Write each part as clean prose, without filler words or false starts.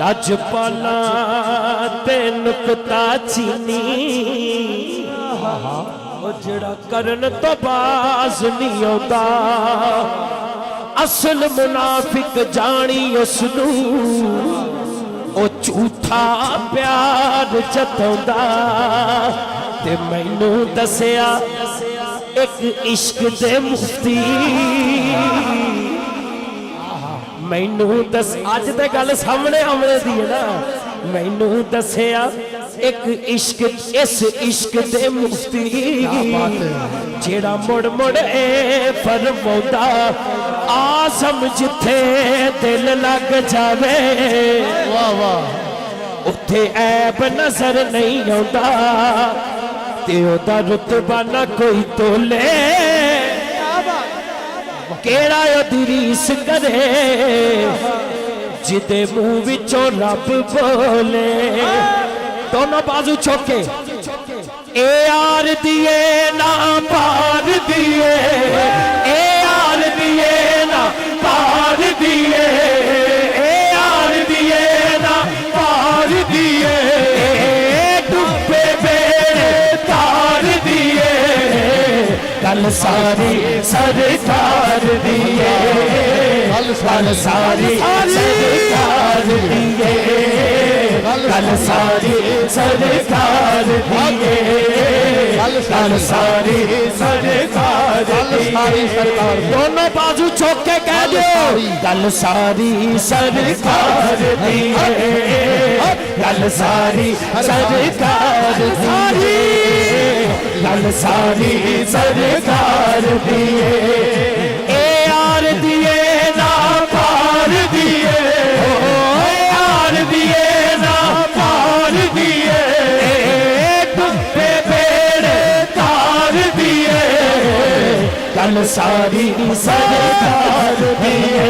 लजपाला ते नुकता चीनी जड़ा करन तो बाज नहीं आता असल मुनाफिक जानी उसनू ओ झूठा प्यार जतांदा ते मैनू दसिया एक इश्क दे मुफ्ती मैनू दस अज ते गल सामने आमने दी है ना मैनू दसिया एक इश्क इस इश्क दे मुफ्ती जेड़ा मुड़ मुड़ ए फरमाउंदा आज़म जिथे दिल लग जावे वाह वाह उथे ऐब नजर नहीं आउंदा ते ओदा रुतबा ना कोई तोले केड़ा ओदी रीस करे जिदे मुंह विचों रब बोले दोनों बाजू चौके ए यार दिए ना पार दिए ए यार दिए ना पार दिए ए यार दिए ना पार दिए डुबे बेड़े तार दिए कल सारी सरकार दिए कल सारी सरकार दिए कल सारी सरकार दिए कल सारी सरकार दोनों बाजू चौके कह दो कल सारी सरकार दिए कल सारी सरकार दिए कल सारी सरकार दिए ए यार दिए ना पार दिए यार दिए ना पार दिए डुबे बेड़े तार दिए कल सारी सरकार दिए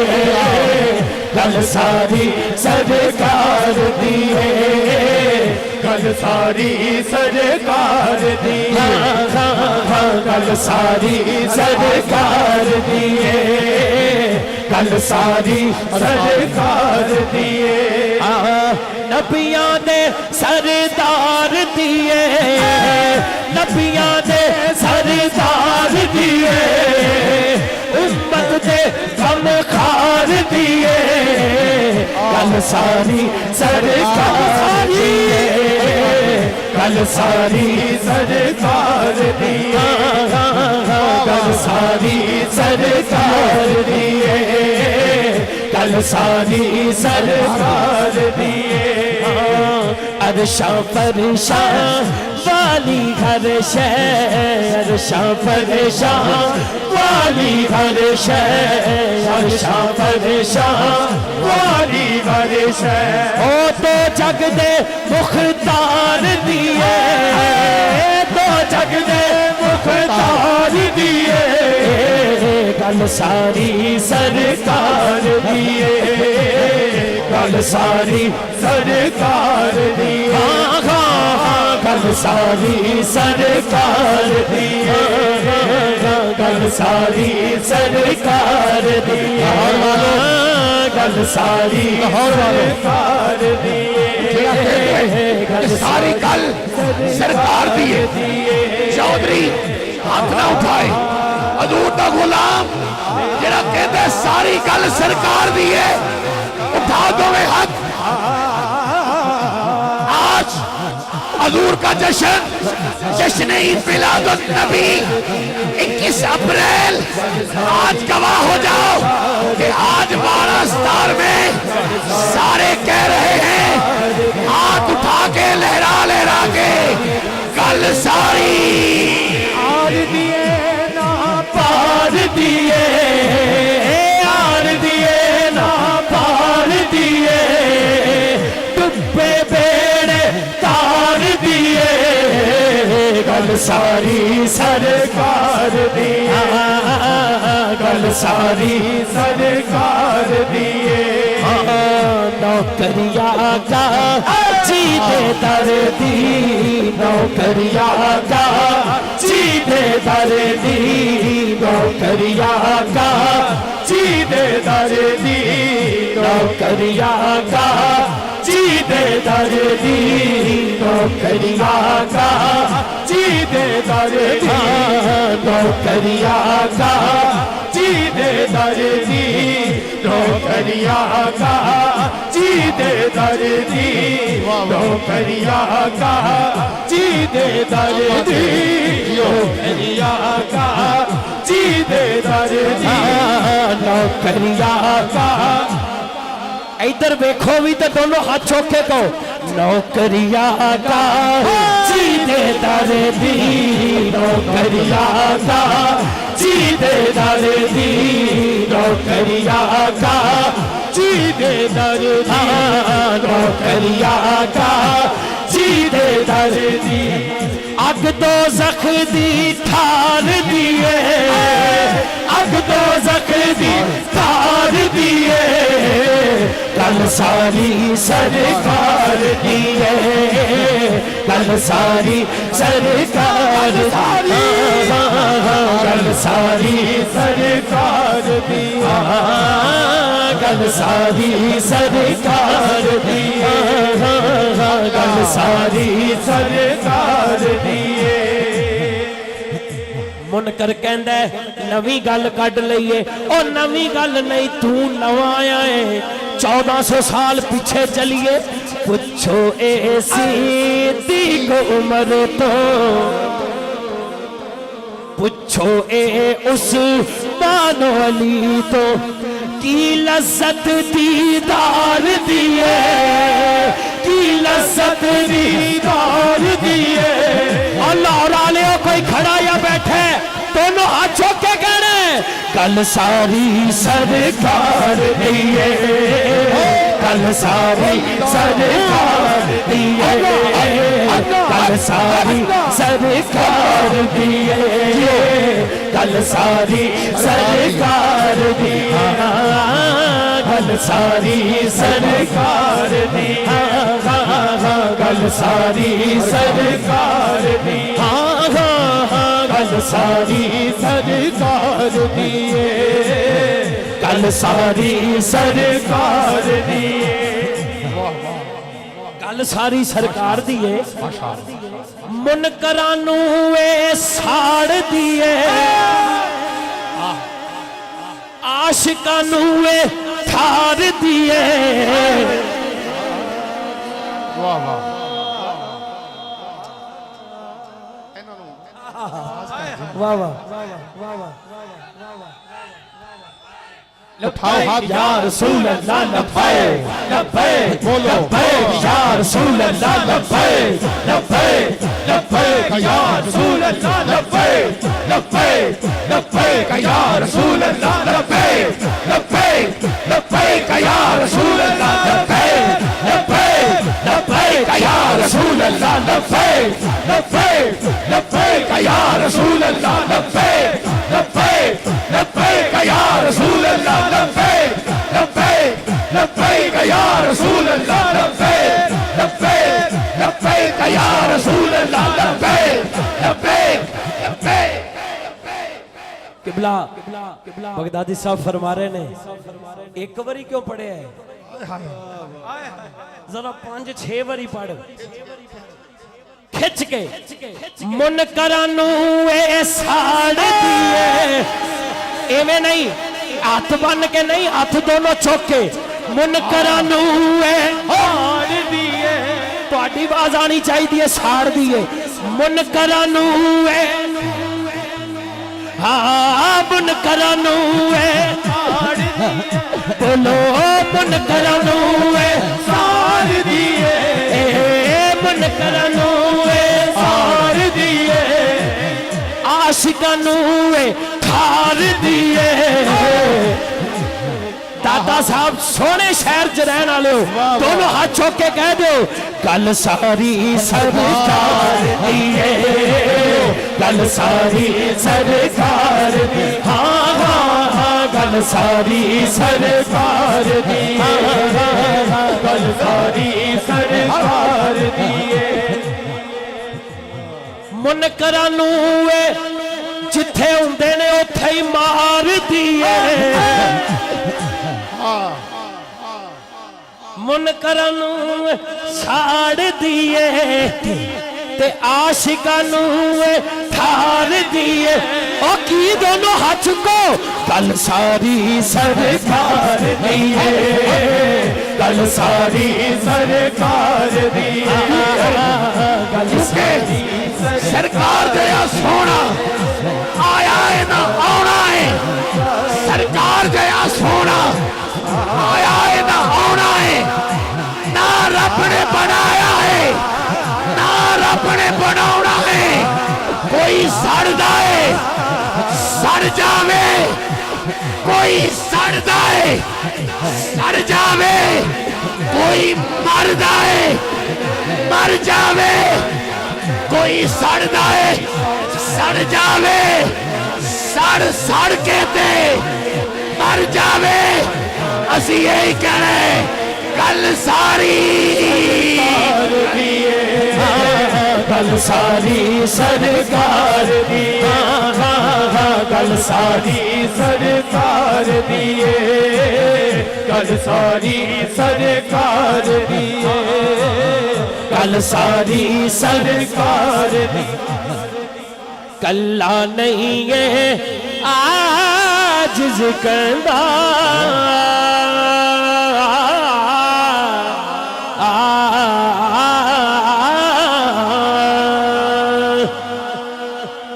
कल सारी सरकार दिए कल सारी सरकार दिए कल सारी सरकार दिए कल सारी सरकार दिए नबियां दे सरदार दिए नबियां दे सरदार दिए उम्मत दे गम खार दिए कल सारी सरकार दिए कल सारी सरकार दिए कल सारी सरकार दिए कल सारी सरकार दिए अरशा फरशा वाली घर शहर अरशा फरशा वाली घर शहर अरशा फरशा वाली घर शहर ओ तो जग दे मुख्तार दिए तो जग दे मुख्तार दिए कल सारी सरकार दिए कल सारी सरकार दिए कल सारी सरकार दिए कल सारी सरकार दिए कल सारी सरकार दिए सारी कल सरकार दिए चौधरी हाथ ना उठाए हजूर दा गुलाम जेड़ा कहता सारी कल सरकार दिए उठा दो हाथ आज हजूर का जश्न जश्न ईद मिलादुन नबी 21 अप्रैल आज गवाह हो जाओ कि आज बारास्तार में सारे कह रहे हैं हाथ उठा के लहरा लहरा के कल सारी आर दिए ना पार दिए यार दिए ना पार दिए डुबे बेड़े तार दिए कल सारी सरकार दिए कल सारी सरकार दिए नौकरिया का जीत दर्दी नौकरिया का, सीधे दर्दी नौकरिया का, सीधे दर्दी नौकरिया का, सीधे दर्दी नौकरिया का, सीधे दर्दी नौकरिया का, सीधे दर्दी नौकरिया का, सीधे दर्दी नौकरिया का, सीधे दर्दी नौकरिया का, सीधे दर्दी नौकरिया का। इधर देखो भी तो दोनों हाथ चौके को, नौकरिया का, सीधे दर्दी नौकरिया का, सीधे दर्दी नौकरिया का, सीधे दर्दी नौकरिया का, सीधे दर्दी। अग दो दी ठार दिए, अग दो दी ठार दिए, कल सारी सरकार दिए, कल सारी सरकार, कल सारी सरकार दिया, कल सारी सरकार दिया, कल सारी सरकार दिए। मुनकर कहंदा नवी गल कढ लईए, ओ नवी गल नहीं तू नवा आया है, 1400 साल पीछे चलिए। पूछो ऐसी दी को उम्र तो, पूछो ए उस बानो अली तो, की लज्जत दीदार दिए, की लज्जत दीदार दिए। और लाहौर वाले कोई खड़ा या बैठे, दोनों हाथ चौक के कहने, कल सारी सरकार दिए, कल सारी सरकार दिए, कल सारी सरकार दिए, कल सारी सरकार दिए, कल सारी सरकार दिए, कल सारी सरकार दिए, कल सारी सरकार दिए, कल सारी सरकार दिए, कल सारी सरकार दिए। मुनकरां नू वे साड़ दिए, आशिकां नू वे ठार दिए। वाह वाह वाह वाह उठाओ हाथ या रसूल अल्लाह, लब्बैक लब्बैक बोलो, लब्बैक या रसूल अल्लाह, लब्बैक लब्बैक लब्बैक या रसूल अल्लाह, लब्बैक लब्बैक लब्बैक या रसूल अल्लाह, लब्बैक लब्बैक लब्बैक या रसूल अल्लाह, लब्बैक लब्बैक लब्बैक या रसूल अल्लाह, लब्बैक लब्बैक लब्बैक या रसूल अल्लाह, लब्बैक लब्बैक लब्बैक या रसूल अल्लाह, लब्बैक लब्बैक लब्बैक या रसूल अल्लाह, लब्बैक लब्बैक लब्बैक या रसूल अल्लाह, लब्बैक लब्बैक लब्बैक। किबला बगदादी साहब फरमा रहे ने, एक बारी क्यों पढ़े है, जरा 5-6 बारी पढ़ खिंच के। मुनकरां नू वे साड़ दिए, एवें नहीं हाथ बन के नहीं, हाथ दोनों चौके। मुनकरां नू वे साड़ दिए, तुहाडी आवाज आनी चाहिए, साड़ दिए। मुनकरां नू वे, हाँ मुनकरां नू वे साड़ दिए, बोलो मुनकरां नू वे साड़ दिए, मुनकरां नू वे साड़ दिए, आशिकां नू वे ठार दिए। दादा साहब सोने शहर च रहने वाले हो, दोनों हाथ चौक के कह दो, कल सारी सरकार दिए, कल सारी सरकार दी, हाँ हाँ हाँ, कल सारी सरकार दी, कल सारी सरकार दी। मुनकरां नूं वे जिथे हुंदे ने उत्थे ही मार दिए मुनकरां नूं साड़ दिए ते आशिकां नूं ठार दिए ओ की दोनों हाथ को कल सारी सरकार दिए कल सारी सरकार दिए सरकार जया सोना आया है ना आना है सरकार जया सोना आया है ना आना है ना रब ने बनाया है ना रब ने बनाना है कोई सड़दा है सड़ जावे कोई सड़दा है सड़ जावे कोई मरदा है मर जावे कोई सड़दा है सड़ जावे सड़ सड़ के ते मर जावे असी यही कहने कल सारी कल सारी सरकार दिए कल सारी सरकार दिए कल सारी सरकार दिए कल सारी सरकार दी कल्ला नहीं है आज जिकंदा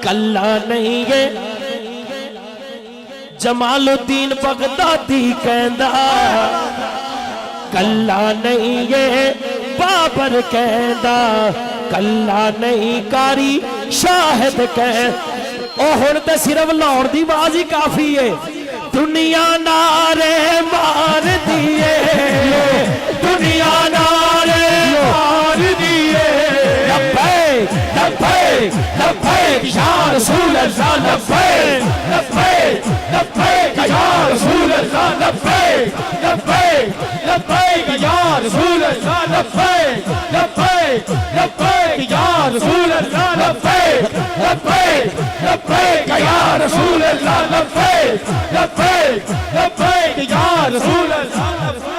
कल्ला नहीं है जमालुद्दीन बगदादी कहंदा कल्ला नहीं है बाबर कहंदा कल्ला नहीं कारी शाहिद कह ओ हुण ते सिर्फ लाउण दी आवाज ही काफी है दुनिया नारे मार दिए दुनिया नारे मार दिए लब्बैक लब्बैक लब्बैक या रसूल अल्लाह लब्बैक लब्बैक लब्बैक या रसूल अल्लाह लब्बैक लब्बैक लब्बैक या रसूल अल्लाह लब्बैक लब्बैक लब्बैक या रसूल अल्लाह लब्बैक लब्बैक लब्बैक या रसूल अल्लाह लब्बैक लब्बैक लब्बैक या रसूल अल्लाह